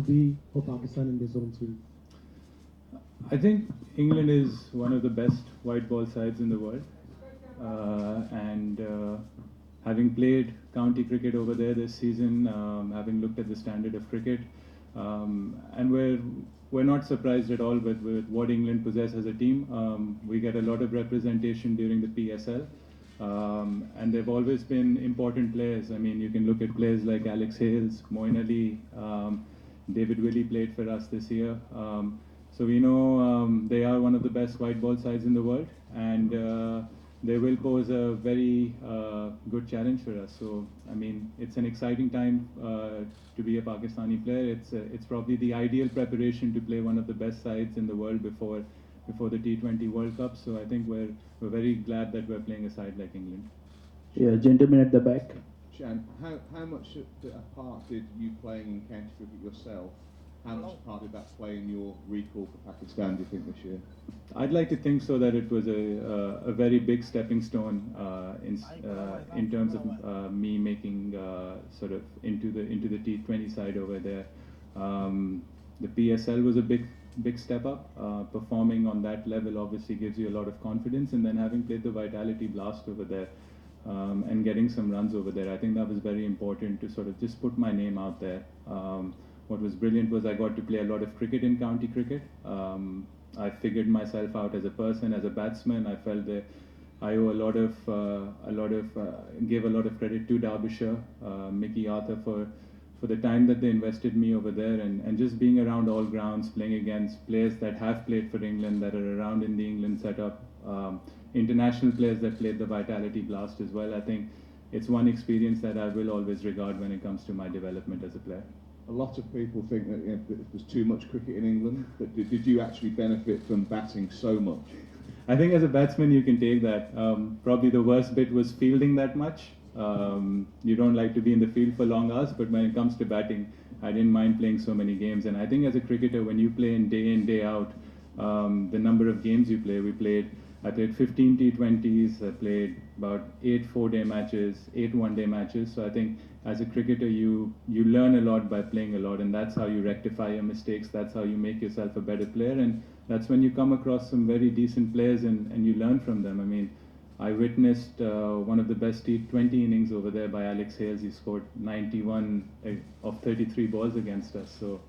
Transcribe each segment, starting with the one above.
be for Pakistan in this zone series? I think England is one of the best white ball sides in the world, and having played county cricket over there this season, having looked at the standard of cricket, and we're not surprised at all with what England possess as a team. We get a lot of representation during the PSL. And they've always been important players. I mean, you can look at players like Alex Hales, Moeen Ali, David Willey played for us this year. So we know they are one of the best white ball sides in the world, and they will pose a very good challenge for us. So I mean, it's an exciting time to be a Pakistani player. It's probably the ideal preparation to play one of the best sides in the world before the T20 World Cup. So I think we're very glad that we're playing a side like England. Yeah, gentleman at the back. Shan, how much a part did you playing in county cricket yourself? How much part did that play in your recall for Pakistan, do you think, this year? I'd like to think so that it was a very big stepping stone in terms of me making sort of into the T20 side over there. The PSL was a big step up. Performing on that level obviously gives you a lot of confidence, and then having played the Vitality Blast over there and getting some runs over there, I think that was very important to sort of just put my name out there. What was brilliant was I got to play a lot of cricket in county cricket. I figured myself out as a person, as a batsman. I felt that I owe gave a lot of credit to Derbyshire, Mickey Arthur for the time that they invested me over there, and just being around all grounds, playing against players that have played for England, that are around in the England setup, international players that played the Vitality Blast as well. I think it's one experience that I will always regard when it comes to my development as a player. A lot of people think that, that there's too much cricket in England, but did you actually benefit from batting so much? I think as a batsman you can take that. Probably the worst bit was fielding that much. You don't like to be in the field for long hours, but when it comes to batting, I didn't mind playing so many games. And I think as a cricketer, when you play in, day out, the number of games you play, I played 15 T20s, I played about 8 4-day matches, 8 one-day matches. So I think as a cricketer, you learn a lot by playing a lot, and that's how you rectify your mistakes, that's how you make yourself a better player, and that's when you come across some very decent players and you learn from them. I mean, I witnessed one of the best T20 innings over there by Alex Hales. He scored 91 of 33 balls against us. So,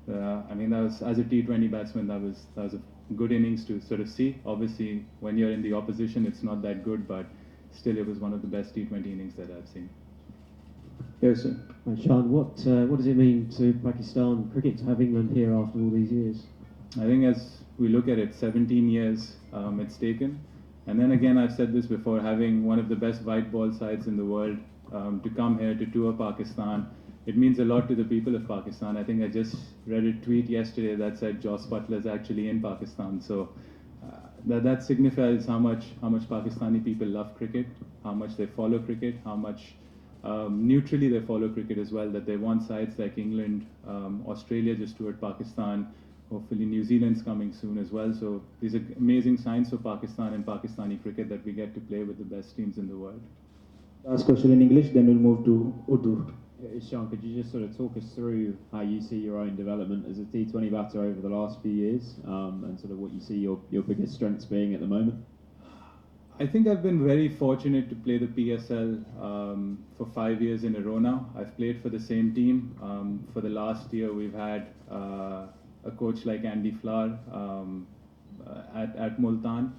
I mean, that was, as a T20 batsman, that was a good innings to sort of see. Obviously, when you're in the opposition, it's not that good, but still, it was one of the best T20 innings that I've seen. Yes, sir. Shan, what does it mean to Pakistan cricket to have England here after all these years? I think as we look at it, 17 years it's taken. And then again, I've said this before, having one of the best white ball sides in the world to come here to tour Pakistan, it means a lot to the people of Pakistan. I think I just read a tweet yesterday that said Joss Butler is actually in Pakistan. So that signifies how much Pakistani people love cricket, how much they follow cricket, how much neutrally they follow cricket as well, that they want sides like England, Australia just toured Pakistan, hopefully New Zealand's coming soon as well. So these are amazing signs for Pakistan and Pakistani cricket that we get to play with the best teams in the world. Last question in English, then we'll move to Urdu. Shan, could you just sort of talk us through how you see your own development as a T20 batter over the last few years, and sort of what you see your biggest strengths being at the moment? I think I've been very fortunate to play the PSL for 5 years in a row now. I've played for the same team. For the last year, we've had a coach like Andy Flower at Multan.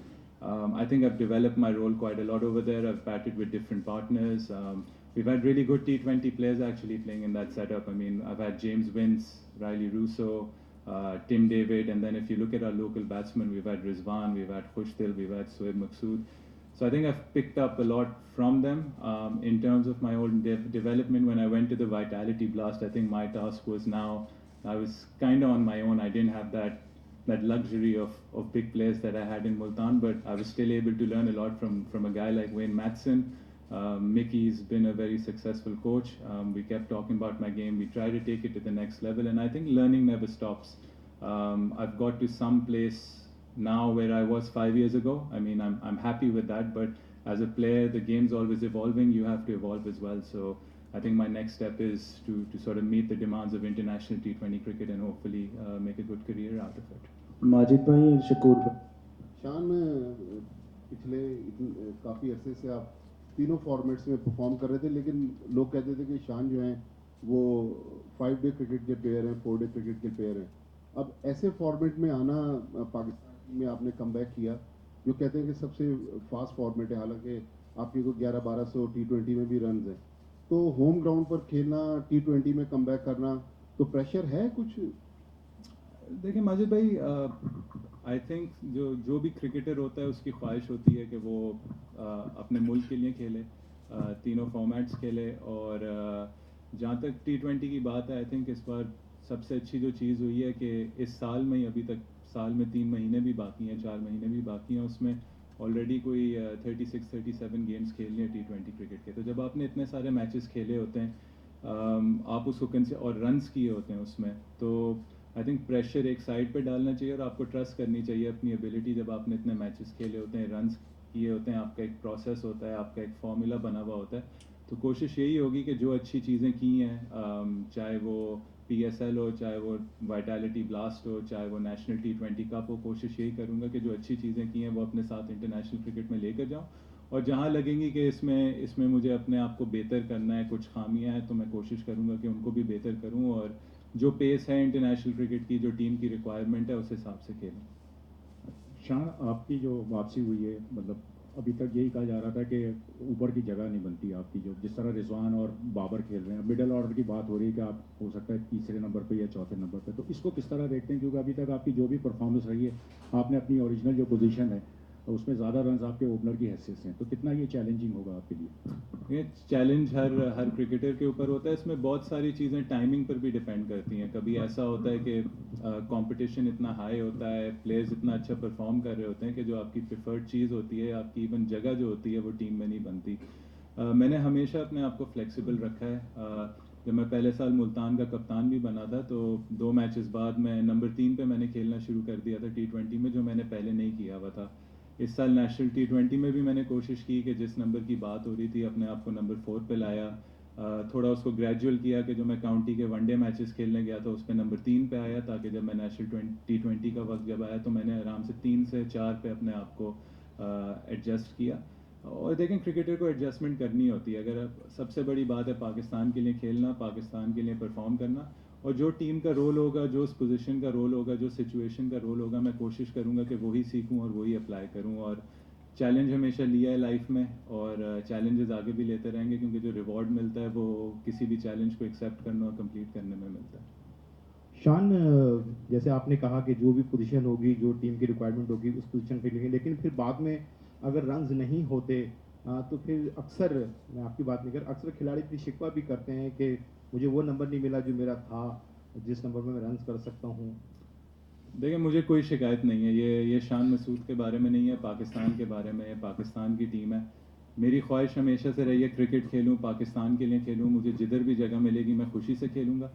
I think I've developed my role quite a lot over there. I've batted with different partners. We've had really good T20 players actually playing in that setup. I mean, I've had James Vince, Riley Russo, Tim David, and then if you look at our local batsmen, we've had Rizwan, we've had Khushtil, we've had shan Masood. So I think I've picked up a lot from them. In terms of my own development, when I went to the Vitality Blast, I think my task was now, I was kind of on my own. I didn't have that luxury of big players that I had in Multan, but I was still able to learn a lot from a guy like Wayne Matson. Mickey's been a very successful coach. We kept talking about my game. We tried to take it to the next level, and I think learning never stops. I've got to some place now where I was 5 years ago. I mean, I'm happy with that, but as a player, the game's always evolving. You have to evolve as well. So I think my next step is to sort of meet the demands of international T20 cricket and hopefully make a good career out of it. Majid भाई और शकूर भाई. शान पिछले काफ़ी अरसे से आप तीनों फॉर्मेट्स में परफॉर्म कर रहे थे, लेकिन लोग कहते थे कि शान जो हैं वो 5 डे क्रिकेट के प्लेयर हैं, 4 डे क्रिकेट के प्लेयर हैं. अब ऐसे फॉर्मेट में आना, पाकिस्तान में आपने कमबैक किया, जो कहते हैं कि सबसे फास्ट फॉर्मेट है, हालांकि आपके को 11-1200 T20 में भी रन हैं. तो होम ग्राउंड पर खेलना, T20 में कमबैक करना, तो प्रेशर है कुछ? देखिए माजिद भाई, आई थिंक जो भी क्रिकेटर होता है उसकी ख्वाहिश होती है कि वो अपने मुल्क के लिए खेले, तीनों फॉर्मेट्स खेले. और जहाँ तक T20 की बात है, आई थिंक इस बार सबसे अच्छी जो चीज़ हुई है कि इस साल में ही, अभी तक साल में 3 महीने भी बाकी हैं, 4 महीने भी बाकी हैं, उसमें ऑलरेडी कोई 36-37 गेम्स खेलने हैं T20 क्रिकेट के. तो जब आपने इतने सारे मैचेस खेले होते हैं, आप उसको और रन्स किए होते हैं उसमें, तो आई थिंक प्रेशर एक साइड पे डालना चाहिए और आपको ट्रस्ट करनी चाहिए अपनी एबिलिटी. जब आपने इतने मैचेस खेले होते हैं, रन्स किए होते हैं, आपका एक प्रोसेस होता है, आपका एक फॉर्मूला बना हुआ होता है, तो कोशिश यही होगी कि जो अच्छी चीज़ें की हैं, चाहे वो PSL हो, चाहे वो वाइटैलिटी ब्लास्ट हो, चाहे वो नेशनल T20 कप हो, कोशिश यही करूँगा कि जो अच्छी चीज़ें की हैं वो अपने साथ इंटरनेशनल क्रिकेट में लेकर जाऊँ. और जहाँ लगेंगी कि इसमें मुझे अपने आप को बेहतर करना है, कुछ खामियां हैं, तो मैं कोशिश करूँगा कि उनको भी बेहतर करूँ और जो पेस है इंटरनेशनल क्रिकेट की, जो टीम की रिक्वायरमेंट है, उस हिसाब से खेलें. शान, आपकी जो वापसी हुई है, मतलब अभी तक यही कहा जा रहा था कि ऊपर की जगह नहीं बनती आपकी, जो जिस तरह रिजवान और बाबर खेल रहे हैं, मिडिल ऑर्डर की बात हो रही है कि आप हो सकता है तीसरे नंबर पे या चौथे नंबर पे. तो इसको किस तरह देखते हैं, क्योंकि अभी तक आपकी जो भी परफॉर्मेंस रही है, आपने अपनी ओरिजिनल जो पोजीशन है उसमें ज़्यादा रन आपके ओपनर की हैसियत से हैं, तो कितना ये चैलेंजिंग होगा आपके लिए? ये चैलेंज हर क्रिकेटर के ऊपर होता है. इसमें बहुत सारी चीज़ें टाइमिंग पर भी डिपेंड करती हैं. कभी ऐसा होता है कि कंपटीशन इतना हाई होता है, प्लेयर्स इतना अच्छा परफॉर्म कर रहे होते हैं कि जो आपकी प्रेफर्ड चीज़ होती है, आपकी इवन जगह जो होती है, वो टीम में नहीं बनती. मैंने हमेशा अपने आप को फ्लेक्सिबल रखा है. जब मैं पहले साल मुल्तान का कप्तान भी बना था, तो 2 मैचेस बाद मैं नंबर 3 पे मैंने खेलना शुरू कर दिया था T20 में, जो मैंने पहले नहीं किया हुआ था. इस साल नेशनल T20 में भी मैंने कोशिश की कि जिस नंबर की बात हो रही थी, अपने आप को नंबर 4 पे लाया. थोड़ा उसको ग्रेजुअल किया कि जो मैं काउंटी के वनडे मैचेस खेलने गया था, उस पर नंबर 3 पे आया, ताकि जब मैं नेशनल T20 का वक्त जब आया तो मैंने आराम से 3 से 4 पे अपने आप को एडजस्ट किया. और देखें, क्रिकेटर को एडजस्टमेंट करनी होती है. अगर सबसे बड़ी बात है पाकिस्तान के लिए खेलना, पाकिस्तान के लिए परफॉर्म करना, और जो टीम का रोल होगा, जो उस पोजीशन का रोल होगा, जो सिचुएशन का रोल होगा, मैं कोशिश करूंगा कि वही सीखूं और वही अप्लाई करूं. और चैलेंज हमेशा लिया है लाइफ में, और चैलेंजेस आगे भी लेते रहेंगे, क्योंकि जो रिवॉर्ड मिलता है वो किसी भी चैलेंज को एक्सेप्ट करने और कंप्लीट करने में मिलता है. शान, जैसे आपने कहा कि जो भी पोजीशन होगी, जो टीम की रिक्वायरमेंट होगी, उस पोजीशन पे लेंगे, लेकिन फिर बाद में अगर रन्स नहीं होते तो फिर अक्सर, मैं आपकी बात नहीं कर, अक्सर खिलाड़ी फिर शिकवा भी करते हैं कि मुझे वो नंबर नहीं मिला जो मेरा था, जिस नंबर में मैं रन्स कर सकता हूँ. देखिए, मुझे कोई शिकायत नहीं है. ये शान मसूद के बारे में नहीं है, पाकिस्तान के बारे में. ये पाकिस्तान की टीम है. मेरी ख्वाहिश हमेशा से रही है क्रिकेट खेलूं, पाकिस्तान के लिए खेलूं. मुझे जिधर भी जगह मिलेगी मैं खुशी से खेलूंगा.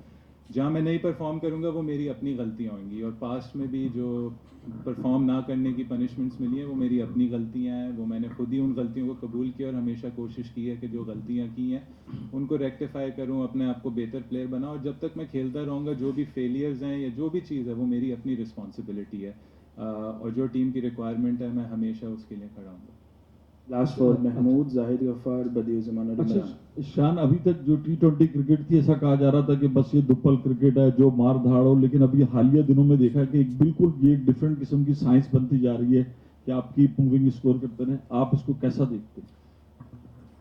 जहाँ मैं नहीं परफॉर्म करूंगा वो मेरी अपनी गलतियाँ होंगी, और पास्ट में भी जो परफॉर्म ना करने की पनिशमेंट्स मिली हैं वो मेरी अपनी गलतियाँ हैं. वो मैंने खुद ही उन गलतियों को कबूल किया और हमेशा कोशिश की है कि जो गलतियाँ की हैं उनको रेक्टिफाई करूँ, अपने आप को बेहतर प्लेयर बनाऊँ. और जब तक मैं खेलता रहूँगा, जो भी फेलियर्स हैं या जो भी चीज़ है, वो मेरी अपनी रिस्पॉन्सिबिलिटी है. और जो टीम की रिक्वायरमेंट है, मैं हमेशा उसके लिए खड़ा हूँगा. लास्ट फॉर महमूद, जाहिद गफ्फार, बदियुज़्ज़मान और इमरान. अच्छा शान, अभी तक जो T20 क्रिकेट थी, ऐसा कहा जा रहा था कि बस ये दुप्पल क्रिकेट है जो मार धाड़ हो, लेकिन अभी हालिया दिनों में देखा कि एक बिल्कुल ये एक डिफरेंट किस्म की साइंस बनती जा रही है कि आपकी मूविंग स्कोर करते हैं. आप इसको कैसा देखते हैं?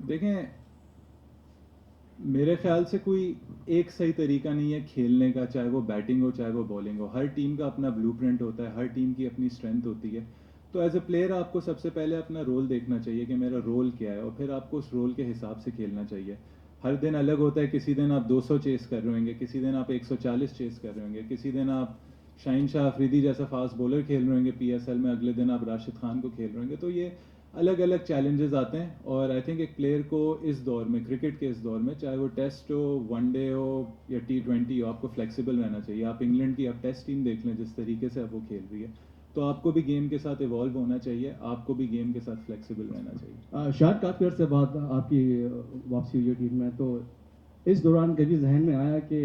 देखें, मेरे ख्याल से कोई एक सही तरीका नहीं है खेलने का, चाहे वो बैटिंग हो चाहे वो बॉलिंग हो. हर टीम का अपना ब्लूप्रिंट होता है, हर टीम की अपनी स्ट्रेंथ होती है. तो एज ए प्लेयर आपको सबसे पहले अपना रोल देखना चाहिए कि मेरा रोल क्या है, और फिर आपको उस रोल के हिसाब से खेलना चाहिए. हर दिन अलग होता है. किसी दिन आप 200 चेस कर रहे होंगे, किसी दिन आप 140 चेस कर रहे होंगे, किसी दिन आप शाहीन शाह अफरीदी जैसा फास्ट बॉलर खेल रहे होंगे PSL में, अगले दिन आप राशिद खान को खेल रहे होंगे. तो ये अलग अलग चैलेंजेस आते हैं. और आई थिंक एक प्लेयर को इस दौर में, क्रिकेट के इस दौर में, चाहे वो टेस्ट हो, वनडे हो या T20 हो, आपको फ्लेक्सिबल रहना चाहिए. आप इंग्लैंड की आप टेस्ट टीम देख लें, जिस तरीके से अब वो खेल रही है, तो आपको भी गेम के साथ इवॉल्व होना चाहिए, आपको भी गेम के साथ फ्लेक्सिबल रहना चाहिए. शायद काफ़ी अर्से बाद आपकी वापसी हुई है टीम में, तो इस दौरान कभी जहन में आया कि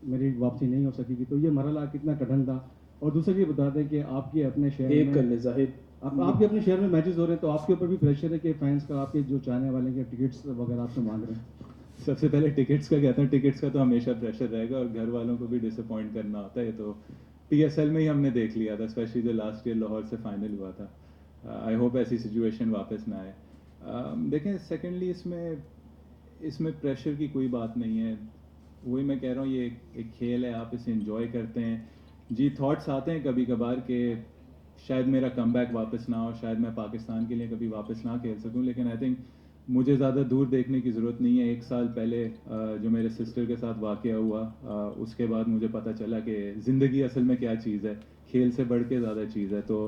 मेरी वापसी नहीं हो सकेगी, तो ये मरहला कितना कठिन था? और दूसरा ये बता दें कि आपके अपने शहर एक में कर ले जाहिद आपके अपने शहर में मैचेस हो रहे हैं, तो आपके ऊपर भी प्रेशर है कि फैंस का, आपके जो चाहने वाले के टिकट्स वगैरह आपसे मांग रहे हैं? सबसे पहले टिकट्स का कहता हूँ, टिकट्स का तो हमेशा प्रेशर रहेगा और घर वालों को भी डिसअपॉइंट करना होता है। ये तो PSL में ही हमने देख लिया था, स्पेशली जो लास्ट ईयर लाहौर से फाइनल हुआ था। आई होप ऐसी सिचुएशन वापस ना आए। देखें, सेकेंडली इसमें प्रेशर की कोई बात नहीं है। वही मैं कह रहा हूँ, ये एक खेल है, आप इसे इंजॉय करते हैं। जी, थॉट्स आते हैं कभी कभार कि शायद मेरा कमबैक वापस ना हो, शायद मैं पाकिस्तान के लिए कभी वापस ना खेल सकूं, लेकिन आई थिंक मुझे ज़्यादा दूर देखने की ज़रूरत नहीं है। 1 साल पहले जो मेरे सिस्टर के साथ वाक़या हुआ, उसके बाद मुझे पता चला कि ज़िंदगी असल में क्या चीज़ है, खेल से बढ़ के ज़्यादा चीज़ है। तो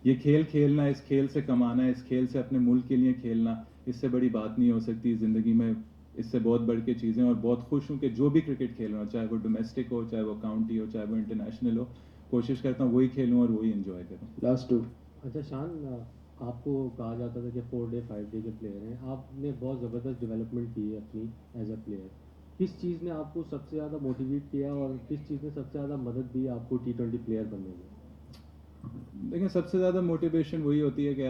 ये खेल खेलना, इस खेल से कमाना, इस खेल से अपने मुल्क के लिए खेलना, इससे बड़ी बात नहीं हो सकती ज़िंदगी में। इससे बहुत बढ़ के चीज़ें, और बहुत खुश हूँ कि जो भी क्रिकेट खेल रहा हूँ, चाहे वो डोमेस्टिक हो, चाहे वो काउंटी हो, चाहे वो इंटरनेशनल हो, कोशिश करता हूँ वही खेलूँ और वही एंजॉय करूँ। लास्ट टू अच्छा शान, आपको कहा जाता था कि 4 डे 5 डे के प्लेयर हैं, आपने बहुत ज़बरदस्त डेवलपमेंट की है अपनी एज अ प्लेयर। किस चीज़ ने आपको सबसे ज़्यादा मोटिवेट किया और किस चीज़ ने सबसे ज़्यादा मदद दी आपको T20 प्लेयर बनने में? देखिए, सबसे ज़्यादा मोटिवेशन वही होती है कि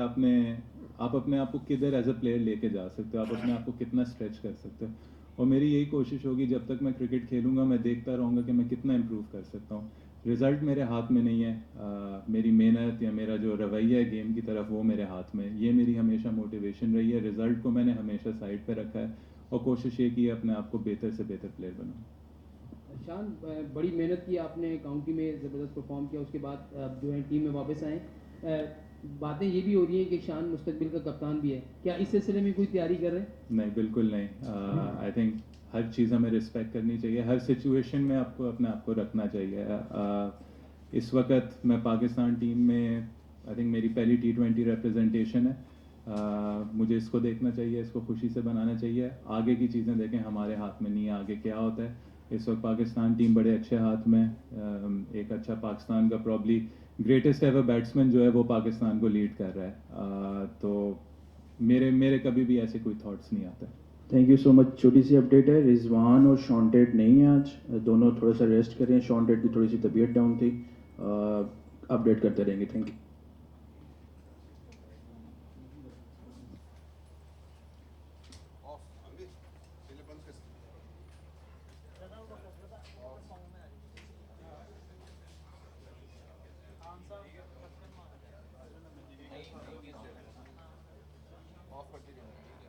आप अपने आप को किधर एज अ प्लेयर लेके जा सकते हो, आप अपने आप को कितना स्ट्रेच कर सकते हो। और मेरी यही कोशिश होगी, जब तक मैं क्रिकेट खेलूंगा मैं देखता रहूँगा कि मैं कितना इम्प्रूव कर सकता हूँ। रिज़ल्ट मेरे हाथ में नहीं है, मेरी मेहनत या मेरा जो रवैया है गेम की तरफ, वो मेरे हाथ में है। ये मेरी हमेशा मोटिवेशन रही है। रिज़ल्ट को मैंने हमेशा साइड पे रखा है और कोशिश ये की है अपने आप को बेहतर से बेहतर प्लेयर बनाऊँ। शान, बड़ी मेहनत की आपने, काउंटी में ज़बरदस्त परफॉर्म किया, उसके बाद जो है टीम में वापस आए। बातें ये भी हो रही हैं कि शान मुस्तकबिल का कप्तान भी है, क्या इस सिलसिले में कोई तैयारी कर रहे हैं? नहीं, बिल्कुल नहीं। आई थिंक हर चीज़ हमें रिस्पेक्ट करनी चाहिए, हर सिचुएशन में आपको अपने आप को रखना चाहिए। इस वक्त मैं पाकिस्तान टीम में, आई थिंक मेरी पहली T20 रिप्रेजेंटेशन है। मुझे इसको देखना चाहिए, इसको खुशी से बनाना चाहिए। आगे की चीज़ें देखें, हमारे हाथ में नहीं है आगे क्या होता है। इस वक्त पाकिस्तान टीम बड़े अच्छे हाथ में, एक अच्छा पाकिस्तान का प्रॉब्ली ग्रेटेस्ट एवर बैट्समैन जो है वो पाकिस्तान को लीड कर रहा है। तो मेरे कभी भी ऐसे कोई थॉट्स नहीं आते। Thank you so much. छोटी सी अपडेट है, रिजवान और शॉन्टेड नहीं है आज, दोनों थोड़ा सा रेस्ट करें। शॉन्टेड की थोड़ी सी तबीयत डाउन थी, अपडेट करते रहेंगे। Thank you.